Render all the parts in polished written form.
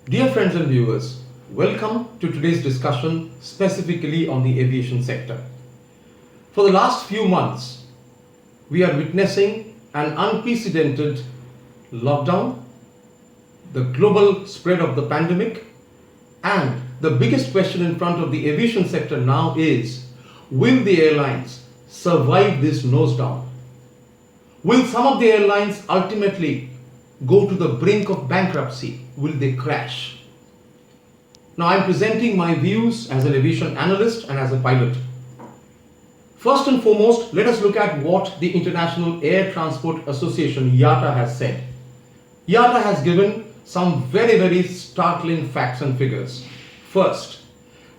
Dear friends and viewers, welcome to today's discussion specifically on the aviation sector. For the last few months, we are witnessing an unprecedented lockdown, the global spread of the pandemic, and the biggest question in front of the aviation sector now is, will the airlines survive this nose down? Will some of the airlines ultimately go to the brink of bankruptcy? Will they crash? Now I'm presenting my views as an aviation analyst and as a pilot. First and foremost, let us look at what the International Air Transport Association IATA has said. IATA has given some very startling facts and figures. First,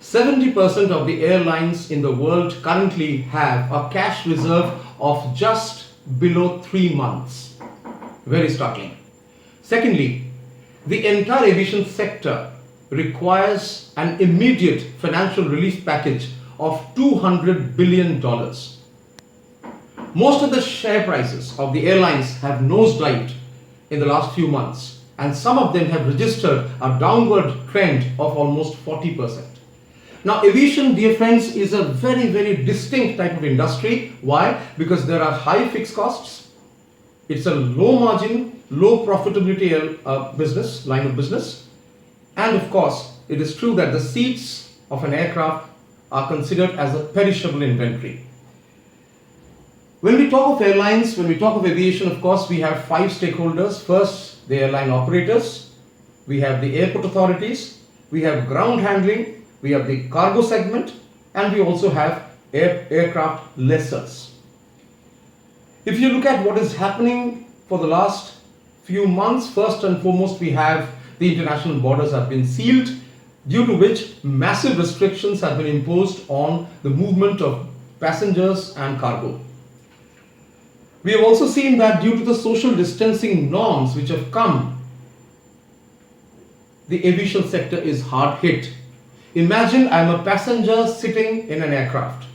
70% of the airlines in the world currently have a cash reserve of just below 3 months. Very startling. Secondly, the entire aviation sector requires an immediate financial relief package of $200 billion. Most of the share prices of the airlines have nosedived in the last few months, and some of them have registered a downward trend of almost 40%. Now, aviation, dear friends, is a very distinct type of industry. Why? Because there are high fixed costs. It's a low margin, low profitability line of business. And of course, it is true that the seats of an aircraft are considered as a perishable inventory. When we talk of airlines, when we talk of aviation, of course, we have 5 stakeholders. First, the airline operators. We have the airport authorities. We have ground handling. We have the cargo segment, and we also have aircraft lessors. If you look at what is happening for the last few months, first and foremost, we have the international borders have been sealed, due to which massive restrictions have been imposed on the movement of passengers and cargo. We have also seen that due to the social distancing norms which have come, the aviation sector is hard hit. Imagine I am a passenger sitting in an aircraft.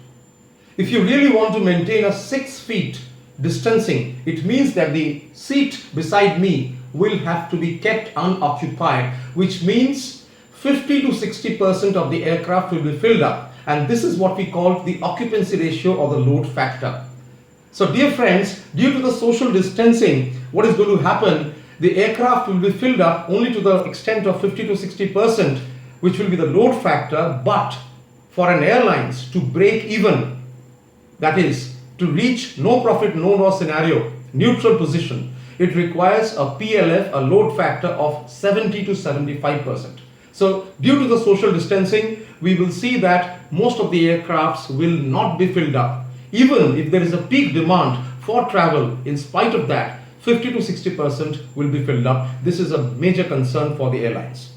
If you really want to maintain a 6 feet distancing, it means that the seat beside me will have to be kept unoccupied, which means 50 to 60% of the aircraft will be filled up, and this is what we call the occupancy ratio or the load factor. So dear friends, due to the social distancing, what is going to happen, the aircraft will be filled up only to the extent of 50 to 60%, which will be the load factor. But for an airlines to break even, that is to reach no profit no loss scenario, neutral position, it requires a PLF, a load factor of 70 to 75%. So due to the social distancing, we will see that most of the aircrafts will not be filled up. Even if there is a peak demand for travel, in spite of that, 50 to 60% will be filled up. This is a major concern for the airlines.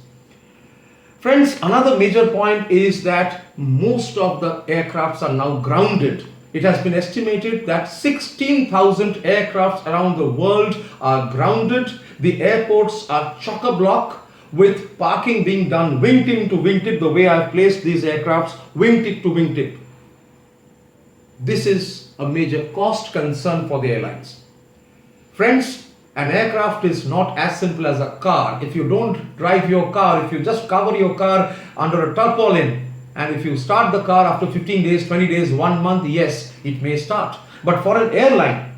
Friends, another major point is that most of the aircrafts are now grounded. It has been estimated that 16,000 aircrafts around the world are grounded. The airports are chock-a-block with parking being done wingtip to wingtip, the way I've placed these aircrafts, wingtip to wingtip. This is a major cost concern for the airlines. Friends, an aircraft is not as simple as a car. If you don't drive your car, if you just cover your car under a tarpaulin, and if you start the car after 15 days, 20 days, 1 month, yes, it may start. But for an airline,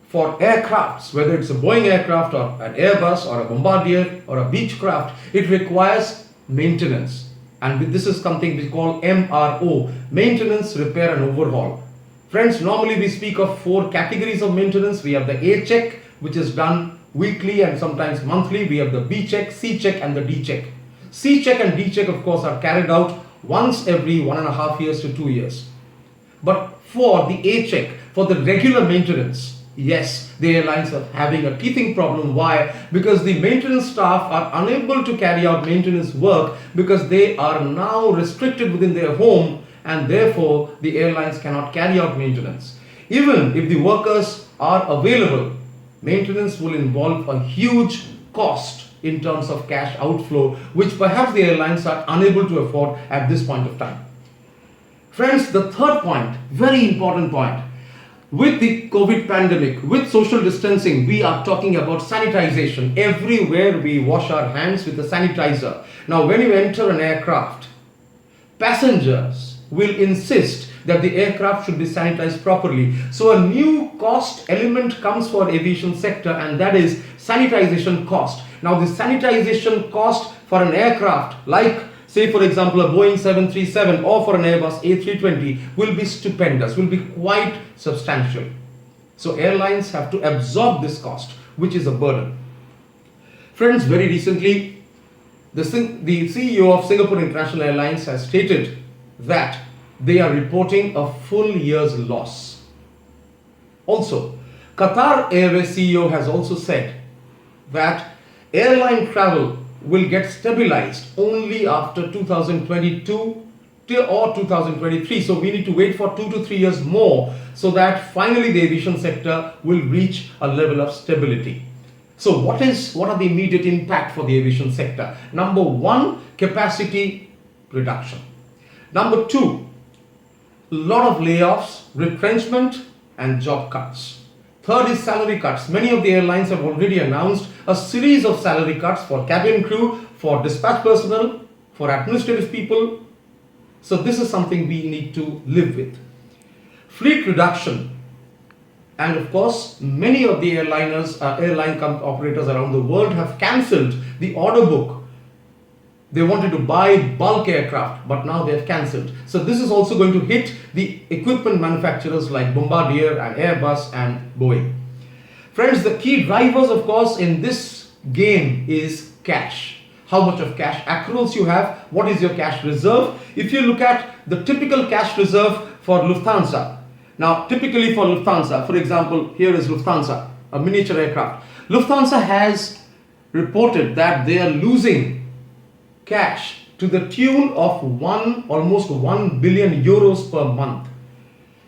for aircrafts, whether it's a Boeing aircraft or an Airbus or a Bombardier or a Beechcraft, it requires maintenance. And this is something we call MRO, maintenance, repair and overhaul. Friends, normally we speak of 4 categories of maintenance. We have the A check, which is done weekly and sometimes monthly. We have the B check, C check and the D check. C check and D check, of course, are carried out once every 1.5 years to 2 years. But for the A check, for the regular maintenance, yes, the airlines are having a teething problem. Why? Because the maintenance staff are unable to carry out maintenance work because they are now restricted within their home, and therefore the airlines cannot carry out maintenance. Even if the workers are available, maintenance will involve a huge cost in terms of cash outflow, which perhaps the airlines are unable to afford at this point of time. Friends, the third point, very important point. With the COVID pandemic, with social distancing, we are talking about sanitization. Everywhere we wash our hands with a sanitizer. Now, when you enter an aircraft, passengers will insist that the aircraft should be sanitized properly. So a new cost element comes for aviation sector, and that is sanitization cost. Now, the sanitization cost for an aircraft like, say for example, a Boeing 737 or for an Airbus A320 will be stupendous, will be quite substantial. So airlines have to absorb this cost, which is a burden. Friends, very recently, the CEO of Singapore International Airlines has stated that they are reporting a full year's loss. Also, Qatar Airways CEO has also said that airline travel will get stabilized only after 2022 or 2023. So we need to wait for 2 to 3 years more so that finally the aviation sector will reach a level of stability. So what are the immediate impact for the aviation sector? Number one, capacity reduction. Number two, a lot of layoffs, retrenchment and job cuts. Third is salary cuts. Many of the airlines have already announced a series of salary cuts for cabin crew, for dispatch personnel, for administrative people. So this is something we need to live with. Fleet reduction. And of course, many of the airline operators around the world have cancelled the order book. They wanted to buy bulk aircraft, but now they have cancelled. So this is also going to hit the equipment manufacturers like Bombardier and Airbus and Boeing. Friends, the key drivers, of course, in this game is cash. How much of cash accruals you have, what is your cash reserve. If you look at the typical cash reserve for Lufthansa, now typically for Lufthansa, for example, here is Lufthansa, a miniature aircraft. Lufthansa has reported that they are losing cash to the tune of almost 1 billion euros per month.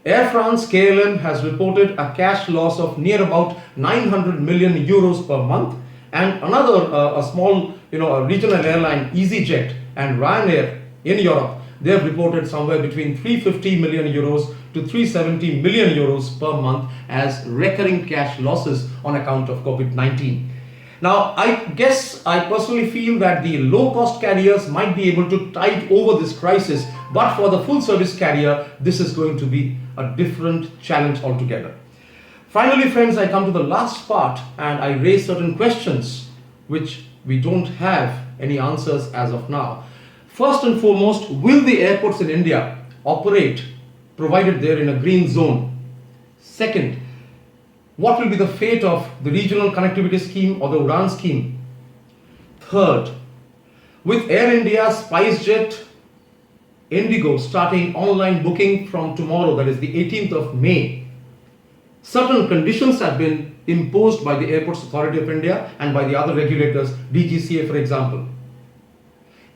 Air France KLM has reported a cash loss of near about 900 million euros per month, and another a small a regional airline, EasyJet and Ryanair in Europe, they have reported somewhere between 350 million euros to 370 million euros per month as recurring cash losses on account of COVID-19. Now, I personally feel that the low-cost carriers might be able to tide over this crisis, but for the full-service carrier, this is going to be a different challenge altogether. Finally, friends, I come to the last part and I raise certain questions which we don't have any answers as of now. First and foremost, will the airports in India operate provided they're in a green zone? Second, what will be the fate of the regional connectivity scheme or the UDAN scheme? Third, with Air India, SpiceJet, Indigo starting online booking from tomorrow, that is the 18th of May, certain conditions have been imposed by the Airports Authority of India and by the other regulators, DGCA for example.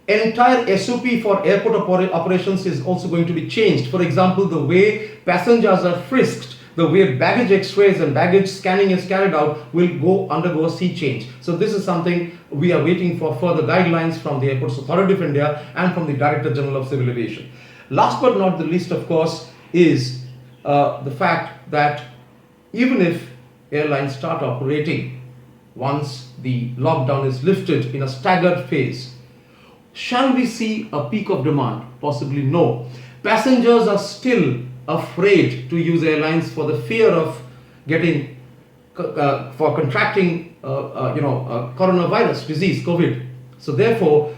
Entire SOP for airport operations is also going to be changed. For example, the way passengers are frisked, the way baggage x-rays and baggage scanning is carried out will undergo a sea change. So this is something we are waiting for further guidelines from the Airports Authority of India and from the Director General of Civil Aviation. Last but not the least, of course, is the fact that even if airlines start operating once the lockdown is lifted in a staggered phase, shall we see a peak of demand? Possibly no. Passengers are still afraid to use airlines for the fear of contracting coronavirus disease, COVID. So therefore,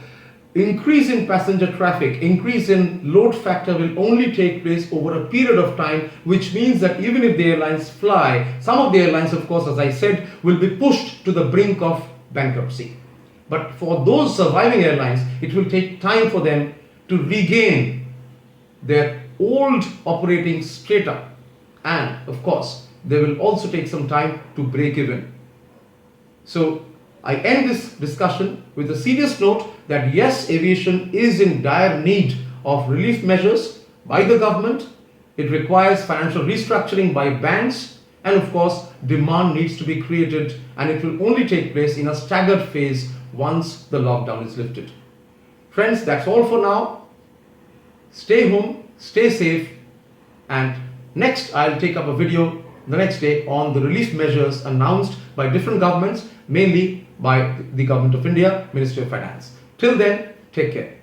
increase in passenger traffic, increase in load factor will only take place over a period of time, which means that even if the airlines fly, some of the airlines, of course, as I said, will be pushed to the brink of bankruptcy. But for those surviving airlines, it will take time for them to regain their old operating strata, and of course they will also take some time to break even. So I end this discussion with a serious note that yes, aviation is in dire need of relief measures by the government. It requires financial restructuring by banks, and of course demand needs to be created, and it will only take place in a staggered phase once the lockdown is lifted. Friends, that's all for now. Stay home, stay safe, and Next, I'll take up a video the next day on the relief measures announced by different governments, mainly by the Government of India, Ministry of Finance. Till then, take care.